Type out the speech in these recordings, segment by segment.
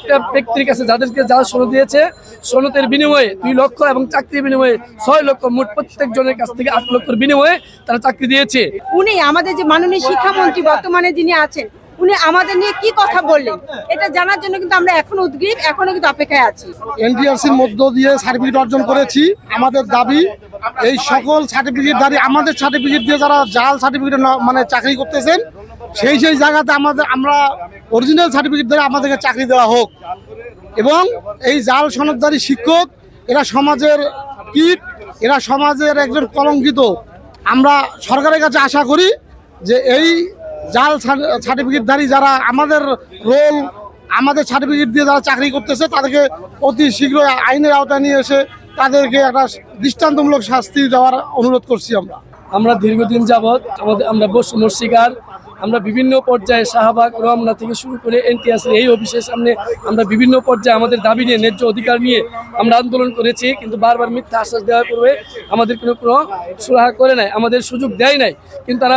প্রত্যেকটা ব্যক্তির কাছে যাদেরকে যা সনদ দিয়েছে, সনদের বিনিময়ে 2 লক্ষ এবং চাকরির বিনিময়ে 6 লক্ষ, মোট প্রত্যেকজনের কাছ থেকে 8 লক্ষের বিনিময়ে তারা চাকরি দিয়েছে। উনি আমাদের যে মাননীয় শিক্ষামন্ত্রী বর্তমানে যিনি আছেন, উনি আমাদের নিয়ে কি কথা বললেন এটা জানার জন্য কিন্তু আমরা এখন উদ্গ্রীব, এখনো কিন্তু অপেক্ষায় আছি। এনটিআরসির মধ্য দিয়ে সার্টিফিকেট অর্জন করেছি। আমাদের দাবি এই সকল সার্টিফিকেটধারী, আমাদের সার্টিফিকেট দিয়ে যারা জাল সার্টিফিকেট মানে চাকরি করতেছেন, সেই জায়গাতে আমরা অরিজিনাল সার্টিফিকেট ধরে আমাদেরকে চাকরি দেওয়া হোক। এবং এই জাল সনদধারী শিক্ষক এরা সমাজের কীট, এরা সমাজের একজন কলঙ্কিত। আমরা সরকারের কাছে আশা করি যে এই জাল সার্টিফিকেটধারী যারা আমাদের সার্টিফিকেট দিয়ে যারা চাকরি করতেছে, তাদেরকে অতি শীঘ্রই আইনের আওতায় নিয়ে এসে তাদেরকে একটা দৃষ্টান্তমূলক শাস্তি দেওয়ার অনুরোধ করছি। আমরা দীর্ঘদিন যাবৎ আমরা বৈষম্যর শিকার। আমরা বিভিন্ন পর্যায়ে শাহবাগ, রমনা থেকে শুরু করে এনটিআরসির এই অফিসের সামনে আমরা বিভিন্ন পর্যায়ে আমাদের দাবি নিয়ে, ন্যায্য অধিকার নিয়ে আমরা আন্দোলন করেছি, কিন্তু বারবার মিথ্যা আশ্বাস দেওয়ার পূর্বে আমাদের কোনো সুরাহা করে নাই, আমাদের সুযোগ দেয় নাই। কিন্তু তারা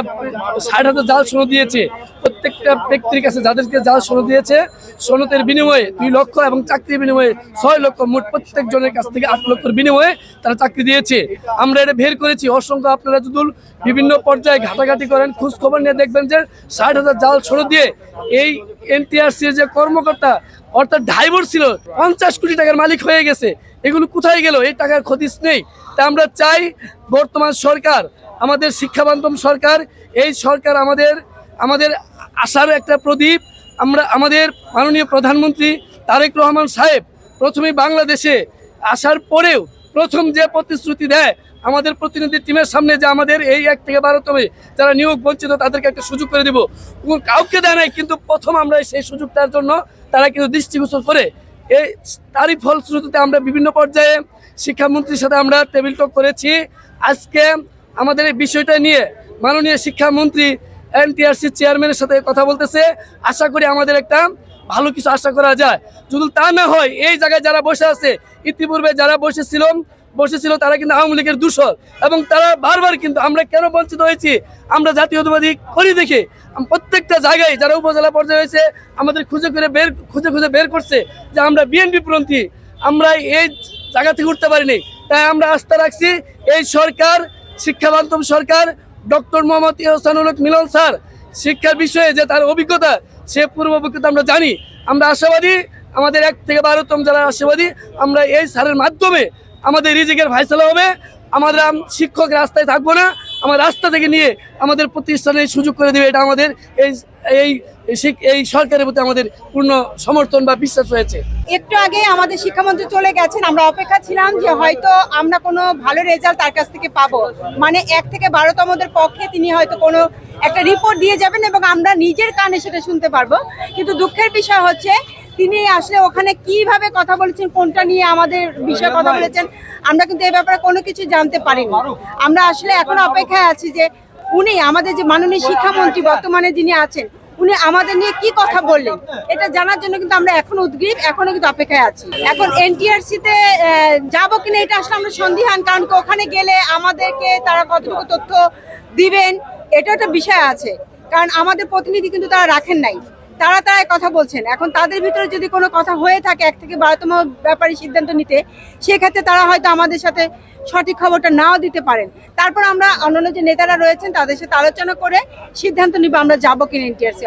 60,000 জাল সনদ দিয়েছে। প্রত্যেকটা ব্যক্তির কাছে যাদেরকে জাল সনদ দিয়েছে, সনদের বিনিময়ে 2 লক্ষ এবং চাকরির বিনিময়ে 6 লক্ষ, মোট প্রত্যেকজনের কাছ থেকে 8 লক্ষের বিনিময়ে তারা চাকরি দিয়েছে। আমরা এটা বের করেছি অসংখ্য। আপনারা যদি বিভিন্ন পর্যায়ে ঘাটাঘাটি করেন, খোঁজ খবর নিয়ে দেখবেন যে 60,000 জাল সনদ দিয়ে এই এনটিআরসির যে কর্মকর্তা, অর্থাৎ ড্রাইভার ছিল, 50 কোটি টাকার মালিক হয়ে গেছে। এগুলো কোথায় গেল? এই টাকার খতিস নেই। তা আমরা চাই বর্তমান সরকার, আমাদের শিক্ষাবান্ধব সরকার, এই সরকার আমাদের আশার একটা প্রদীপ। আমাদের মাননীয় প্রধানমন্ত্রী তারেক রহমান সাহেব প্রথমে বাংলাদেশে আসার পরেও প্রথম যে প্রতিশ্রুতি দেয় আমাদের প্রতিনিধি টিমের সামনে, যে আমাদের এই 1 থেকে 12তমে যারা নিয়োগ বঞ্চিত তাদেরকে একটা সুযোগ করে দেব, কাউকে দেয় নাই। কিন্তু প্রথম আমরা সেই সুযোগটার জন্য তারা কিন্তু দৃষ্টিগোচর করে। তারই ফলশ্রুতিতে আমরা বিভিন্ন পর্যায়ে শিক্ষামন্ত্রীর সাথে আমরা টেবিল টক করেছি। আজকে আমাদের এই বিষয়টা নিয়ে মাননীয় শিক্ষামন্ত্রী এনটিআরসির চেয়ারম্যানের সাথে কথা বলতেছে। আশা করি আমাদের একটা ভালো কিছু আশা করা যায়। যদি তা না হয়, এই জায়গায় যারা বসে আছে, ইতিপূর্বে যারা বসেছিল তারা কিন্তু আওয়ামী লীগের দূষর, এবং তারা বারবার, কিন্তু আমরা কেন বঞ্চিত হয়েছি, আমরা জাতীয়তাবাদী করি দেখে প্রত্যেকটা জায়গায় যারা উপজেলা পর্যায়ে হয়েছে আমাদের খুঁজে খুঁজে বের করছে যে আমরা বিএনপি পন্থী, আমরা এই জায়গা থেকে উঠতে পারিনি। তাই আমরা আস্থা রাখছি এই সরকার, শিক্ষাবান্ধব সরকার, ডক্টর মোহাম্মদ ইহসানুল হক মিলন স্যার, শিক্ষার বিষয়ে যে তার অভিজ্ঞতা, সে পূর্ব অভিজ্ঞতা আমরা জানি। আমরা আশাবাদী, আমাদের 1 থেকে 12তম যারা আশাবাদী, আমরা এই স্যারের মাধ্যমে আমাদের রিজিকের ফায়সালা হবে। আমরা শিক্ষক রাস্তায় থাকবো না, আমার রাস্তা থেকে নিয়ে আমাদের প্রতিষ্ঠানে সুযোগ করে দেবে। এটা আমাদের এই সরকারের প্রতি আমাদের পূর্ণ সমর্থন বা বিশ্বাস রয়েছে। একটু আগে আমাদের শিক্ষামন্ত্রী চলে গেছেন, আমরা অপেক্ষা ছিলাম যে হয়তো আমরা কোনো ভালো রেজাল্ট তার কাছ থেকে পাবো, মানে 1 থেকে 12তমদের পক্ষে তিনি হয়তো কোনো একটা রিপোর্ট দিয়ে যাবেন এবং আমরা নিজের কানে সেটা শুনতে পারবো। কিন্তু দুঃখের বিষয় হচ্ছে তিনি আসলে ওখানে কিভাবে কথা বলেছেন, কোনটা নিয়ে আমাদের বিষয়ে কথা বলেছেন, আমরা কিন্তু এই ব্যাপারে কোনো কিছু জানতে পারিনি। আমরা আসলে এখন অপেক্ষায় আছি যে উনি আমাদের যে মাননীয় শিক্ষামন্ত্রী বর্তমানে যিনি আছেন, উনি আমাদের নিয়ে কি কথা বললেন এটা জানার জন্য কিন্তু আমরা এখন উদ্গ্রীব, এখনো কিন্তু অপেক্ষায় আছি। এখন এনটিআরসিতে যাবো কিনা এটা আসলে আমরা সন্দিহান, কারণ ওখানে গেলে আমাদেরকে তারা কতটুকু তথ্য দিবেন এটা একটা বিষয় আছে। কারণ আমাদের প্রতিনিধি কিন্তু তারা রাখেন নাই, তারা কথা বলছেন। এখন তাদের ভিতরে যদি কোনো কথা হয়ে থাকে 1 থেকে 12তম ব্যাপারে সিদ্ধান্ত নিতে, সেক্ষেত্রে তারা হয়তো আমাদের সাথে সঠিক খবরটা নাও দিতে পারেন। তারপর আমরা অন্যান্য যে নেতারা রয়েছেন তাদের সাথে আলোচনা করে সিদ্ধান্ত নিব আমরা যাবো কিনা এনটিআরসি।